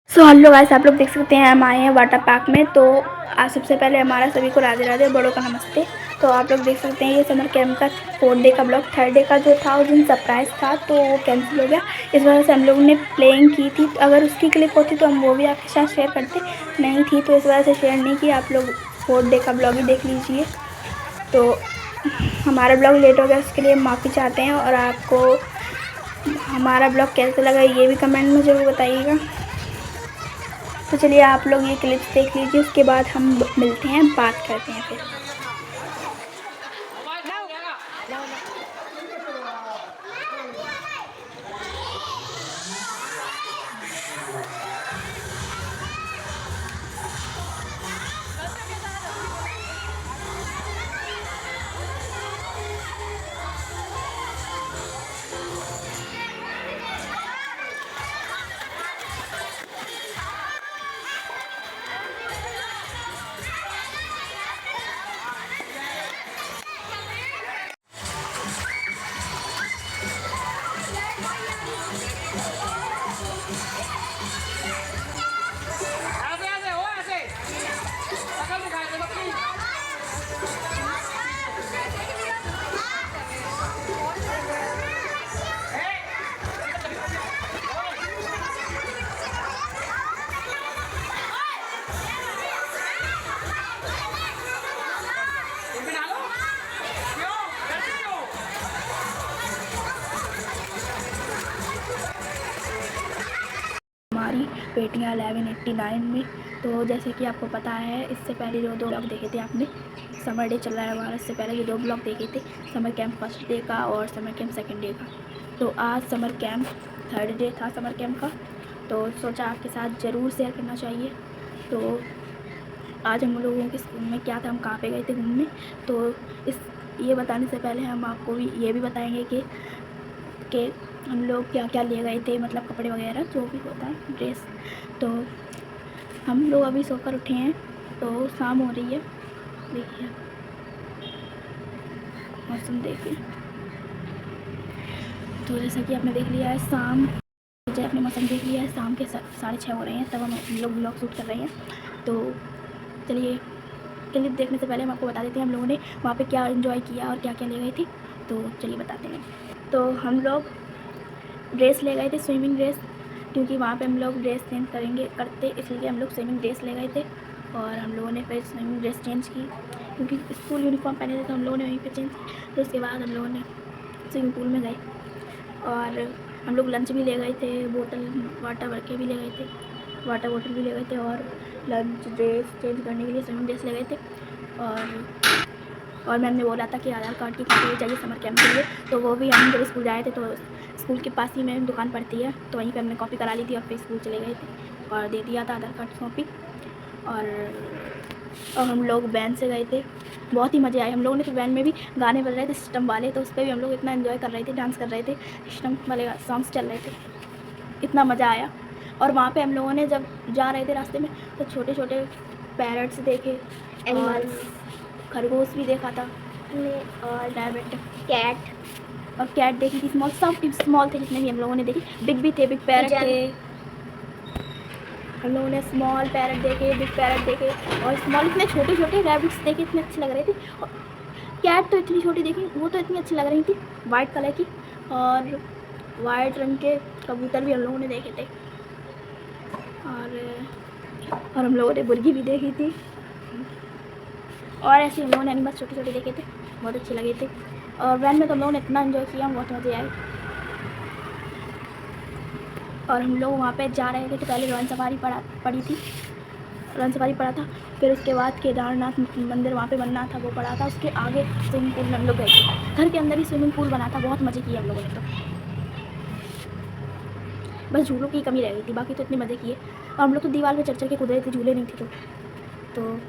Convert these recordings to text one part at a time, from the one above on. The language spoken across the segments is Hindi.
सो हेलो गाइस, आप लोग देख सकते हैं हम आए हैं वाटर पार्क में। तो आज सबसे पहले हमारा सभी को राधे राधे, बड़ों का नमस्ते। तो आप लोग देख सकते हैं ये समर कैंप का 4th डे का ब्लॉग। 3rd डे का जो था उस दिन सरप्राइज़ था तो वो कैंसिल हो गया। इस वजह से हम लोगों ने प्लेइंग की थी। तो अगर उसकी क्लिप होती तो हम वो भी आपके साथ शेयर करते, नहीं थी तो इस वजह से शेयर नहीं की। आप लोग 4th डे का ब्लॉग ही देख लीजिए। तो हमारा ब्लॉग लेट हो गया, उसके लिए माफ़ी चाहते हैं। और आपको हमारा ब्लॉग कैसा लगा ये भी कमेंट में ज़रूर बताइएगा। तो चलिए आप लोग ये क्लिप्स देख लीजिए, उसके बाद हम मिलते हैं, बात करते हैं फिर। हमारी पेटियाँ 1189 में। तो जैसे कि आपको पता है, इससे पहले जो 2 ब्लॉग देखे थे आपने, समर डे चल रहा है हमारा, इससे पहले जो 2 ब्लॉग देखे थे, समर कैंप 1st डे का और समर कैंप 2nd डे का। तो आज समर कैंप 3rd डे था समर कैंप का, तो सोचा आपके साथ ज़रूर शेयर करना चाहिए। तो आज हम लोगों के स्कूल में क्या था, हम कहाँ पे गए थे घूमने, तो ये बताने से पहले हम आपको ये भी बताएंगे कि हम लोग क्या क्या ले गए थे, मतलब कपड़े वगैरह जो भी होता है, ड्रेस। तो हम लोग अभी सोकर उठे हैं, तो शाम हो रही है, देखिए मौसम देखिए। तो जैसा कि आपने देख लिया है, शाम जैसे आपने मौसम देख लिया है, शाम के 6:30 हो रहे हैं, तब हम लोग ब्लॉग शूट कर रहे हैं। तो चलिए क्लिप देखने से पहले हम आपको बता देते हैं हम लोगों ने वहाँ पे क्या एंजॉय किया और क्या क्या ले गए थे। तो चलिए बताते हैं। तो हम लोग ड्रेस ले गए थे, स्विमिंग ड्रेस, क्योंकि वहाँ पे हम लोग ड्रेस चेंज करते, इसलिए हम लोग स्विमिंग ड्रेस ले गए थे। और हम लोगों ने फिर स्विमिंग ड्रेस चेंज की, क्योंकि स्कूल यूनिफॉर्म पहने थे तो हम लोगों ने वहीं पे चेंज की। तो उसके बाद हम लोगों ने स्विमिंग पूल में गए और हम लोग लंच भी ले गए थे, बोतल वाटर के भी ले गए थे, वाटर बोतल भी ले गए थे, और लंच ड्रेस चेंज करने के लिए स्विमिंग ड्रेस ले गए थे। और मैम ने बोला था कि आधार कार्ड की कॉपी चाहिए समर कैंप के लिए, तो वो भी हम जब स्कूल जाए थे तो स्कूल के पास ही में दुकान पड़ती है, तो वहीं पे हमने कॉपी करा ली थी और फिर स्कूल चले गए थे और दे दिया था आधार कार्ड की कॉपी। और हम लोग वैन से गए थे, बहुत ही मज़े आए हम लोगों ने। तो वैन में भी गाने बज रहे थे सिस्टम वाले, तो उस पर भी हम लोग इतना एंजॉय कर रहे थे, डांस कर रहे थे, सिस्टम वाले सॉन्ग्स चल रहे थे, इतना मज़ा आया। और वहाँ पे हम लोगों ने जब जा रहे थे रास्ते में तो छोटे छोटे पैरट्स देखे, एनिमल्स, खरगोश भी देखा था, और रैबिट, कैट, और कैट देखी थी, स्मॉल, सब स्मॉल थे जितने भी हम लोगों ने देखी। बिग भी थे, बिग पैरट थे, हम लोगों ने स्मॉल पैरट देखे, बिग पैरट देखे, और स्मॉल इतने छोटे छोटे रैबिट्स देखे, इतने अच्छे लग रहे थे। और कैट तो इतनी छोटी देखी, वो तो इतनी अच्छी लग रही थी, वाइट कलर की, और वाइट रंग के कबूतर भी हम लोगों ने देखे थे। और हम लोगों ने मुर्गी भी देखी थी, और ऐसे हम लोगों ने एनिमल्स छोटे छोटे देखे थे, बहुत अच्छे लगे थे। और वैन में तो हम लोगों ने इतना एंजॉय किया, बहुत मज़े आए। और हम लोग वहाँ पे जा रहे थे तो पहले रन सफारी पड़ी थी, रन सफारी पड़ा था, फिर उसके बाद केदारनाथ मंदिर वहाँ पे बनना था, वो पड़ा था। उसके आगे स्विमिंग पूल में हम लोग गए थे, घर के अंदर ही स्विमिंग पूल बना था, बहुत मज़े किए हम लोगों ने। तो बस झूलों की कमी रह गई थी, बाकी तो इतने मज़े किए। और हम लोग तो दीवार पे चढ़ के कूद रहे थे, झूले नहीं थे तो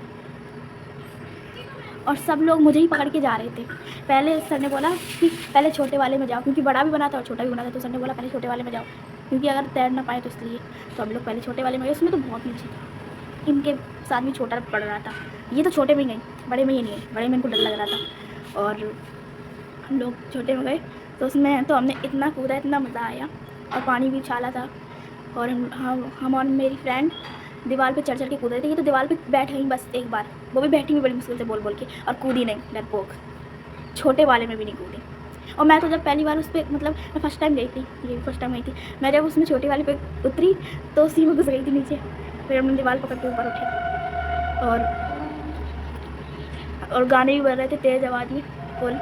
और सब लोग मुझे ही पकड़ के जा रहे थे। पहले सर ने बोला कि पहले छोटे वाले में जाओ, क्योंकि बड़ा भी बना था और छोटा भी बना था, तो सर ने बोला पहले छोटे वाले में जाओ, क्योंकि अगर तैर ना पाए तो इसलिए। तो हम लोग पहले छोटे वाले में गए, उसमें तो बहुत मज़े था, इनके साथ भी छोटा पड़ रहा था, ये तो छोटे में गई, बड़े में ही नहीं गई, बड़े में इनको डर लग रहा था। और हम लोग छोटे में गए तो उसमें तो हमने इतना कूदा, इतना मज़ा आया, और पानी भी उछाला था, और हम और मेरी फ्रेंड दीवार पे चढ़ के कूद रहे थे। ये तो दीवार पे बैठ गई बस एक बार, वो भी बैठी हुई बड़ी मुश्किल से बोल के, और कूदी नहीं, डरपोक, छोटे वाले में भी नहीं कूदी। और मैं तो जब पहली बार उस पर मतलब मैं फर्स्ट टाइम गई थी, ये फर्स्ट टाइम गई थी मैं, जब उसमें छोटे वाले पे उतरी तो उसी में घुस गई थी नीचे। फिर हमने दीवार पकड़ के ऊपर उठे और गाने भी बज रहे थे तेज़ आवाज़ में फुल।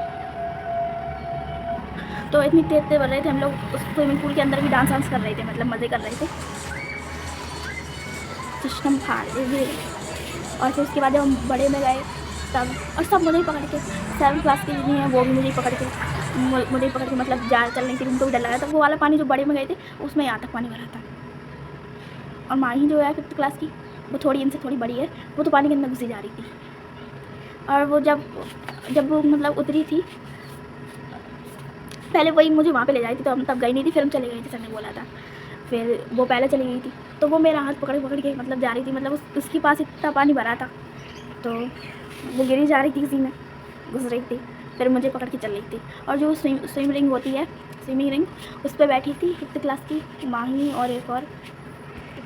तो इतनी तेज तेज बज रहे थे, हम लोग उस स्विमिंग पूल के अंदर भी डांस वांस कर रहे थे, मतलब मज़े कर रहे थे, सिस्टम फाड़ दे। और फिर उसके बाद जब हम बड़े में गए तब, और सब मुझे ही पकड़ के, 7th क्लास के जितनी हैं वो भी मुझे ही पकड़ के मतलब जा चल नहीं थी, उनको भी डर लगा था। वो वाला पानी जो बड़े में गए थे उसमें यहाँ तक पानी भरा था। और माही जो है 5th क्लास की, वो थोड़ी इनसे थोड़ी बड़ी है, वो तो पानी के अंदर घुसी जा रही थी। और वो जब वो मतलब उतरी थी, पहले वही मुझे वहाँ पे ले जाई थी, तो हम तब गई नहीं थी, फिर हम चले गए थे, सर ने बोला था। फिर वो पहले चली गई थी, तो वो मेरा हाथ पकड़ के मतलब जा रही थी, मतलब उसके पास इतना पानी भरा था, तो वो गिरी जा रही थी, किसी में घुस रही थी, फिर मुझे पकड़ के चल रही थी। और जो स्विम रिंग होती है, स्विमिंग रिंग, उस पर बैठी थी 5th क्लास की माही और एक और,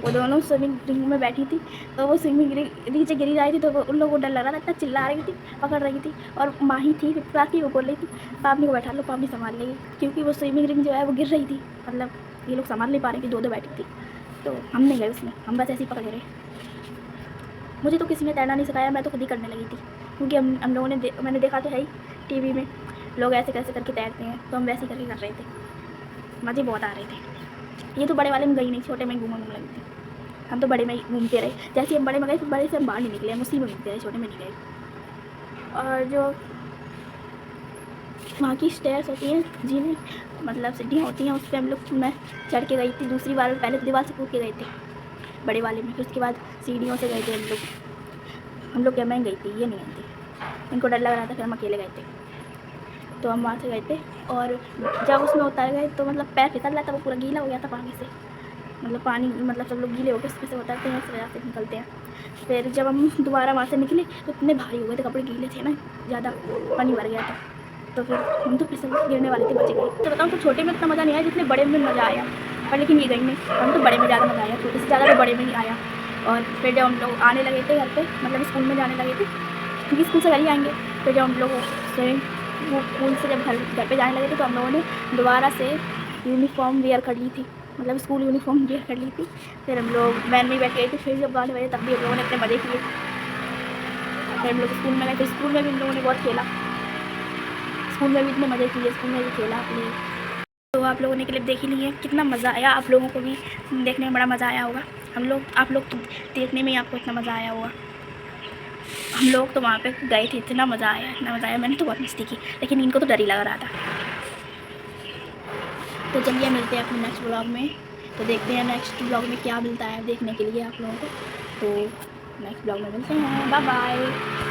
वो दोनों स्विमिंग रिंग में बैठी थी। तो वो स्विमिंग रिंग नीचे गिरी जा रही थी, तो उन लोगों को डर लग रहा था, इतना चिल्ला रही थी, पकड़ रही थी। और माही थी 5th क्लास की, वो बोल रही थी पापनी को बैठा लो, पापनी संभाल लेगी, क्योंकि वो स्विमिंग रिंग जो है वो गिर रही थी, मतलब ये लोग संभाल नहीं पा रहे थे, 2 बैठी थी। तो हम नहीं गए उसमें, हम बस ऐसे ही पकड़े रहे। मुझे तो किसी ने तैरना नहीं सिखाया, मैं तो खुद ही करने लगी थी, क्योंकि हम लोगों ने मैंने देखा तो है ही टीवी में लोग ऐसे कैसे करके तैरते हैं, तो हम वैसे ही करके कर रहे थे, मज़े बहुत आ रहे थे। ये तो बड़े वाले में गई नहीं, छोटे में घूमने लगी थी। हम तो बड़े में ही घूमते रहे, जैसे हम बड़े में गए फिर बड़े से हम बाहर नहीं निकले, हम उसी में घूमते रहे, छोटे में नहीं गए। और जो वहाँ की स्टेयर्स होती हैं, जिन्हें मतलब सीढ़ियाँ होती हैं, उस पर हम लोग, मैं चढ़ के गई थी दूसरी बार। पहले तो दीवार से कूद के गए थे बड़े वाले में, फिर उसके बाद सीढ़ियों से गए थे हम लोग क्या, मैं गई थी, ये नहीं गई थी, इनको डर लग रहा था, फिर हम अकेले गए थे, तो हम वहाँ से गए थे। और जब उसमें उतर गए तो मतलब पैर फिसल रहा था, वो पूरा गीला हो गया था पानी से, मतलब पानी मतलब सब लोग गीले हो गए, उसमें से उतरते हैं, इस वजह से निकलते हैं। फिर जब हम दोबारा वहाँ से निकले तो इतने भारी हो गए थे, कपड़े गीले थे ना, ज़्यादा पानी भर गया था, तो फिर हम तो फिसल गिरने वाले थे, बचे गए। तो बताऊँ तो छोटे में इतना मज़ा नहीं आया जितने बड़े में मज़ा आया, पर लेकिन ये गई नहीं, हम तो बड़े में ज़्यादा मज़ा आया, छोटे से ज़्यादा तो बड़े में ही आया। और फिर जब हम लोग आने लगे थे घर पे, मतलब स्कूल में जाने लगे थे, क्योंकि स्कूल से घर ही आएंगे, फिर जब हम लोग वो स्कूल से जब घर पे जाने लगे थे, तो हम लोगों ने दोबारा से यूनिफॉर्म वेयर कर ली थी, मतलब स्कूल यूनिफॉर्म वेयर कर ली थी। फिर हम लोग वैन में बैठ गए थे, फिर जब गाने बजे तब भी हम लोगों ने अपने मज़े किए। फिर हम लोग स्कूल में गए, फिर स्कूल में भी हम लोगों ने बहुत खेला, स्कूल में भी इतने मज़े किए, स्कूल में भी खेला अपने। तो आप लोगों ने क्लिप देख ही ली है, कितना मज़ा आया, आप लोगों को भी देखने में बड़ा मज़ा आया होगा। आप लोग तो देखने में ही आपको इतना मज़ा आया होगा। हम लोग तो वहाँ पे गए थे, इतना मज़ा आया, मैंने तो बहुत मस्ती की, लेकिन इनको तो डर ही लग रहा था। तो चलिए मिलते हैं अपने नेक्स्ट ब्लॉग में, तो देखते हैं नेक्स्ट ब्लॉग में क्या मिलता है देखने के लिए आप लोगों को। तो नेक्स्ट ब्लॉग में मिलते हैं, बाय बाय।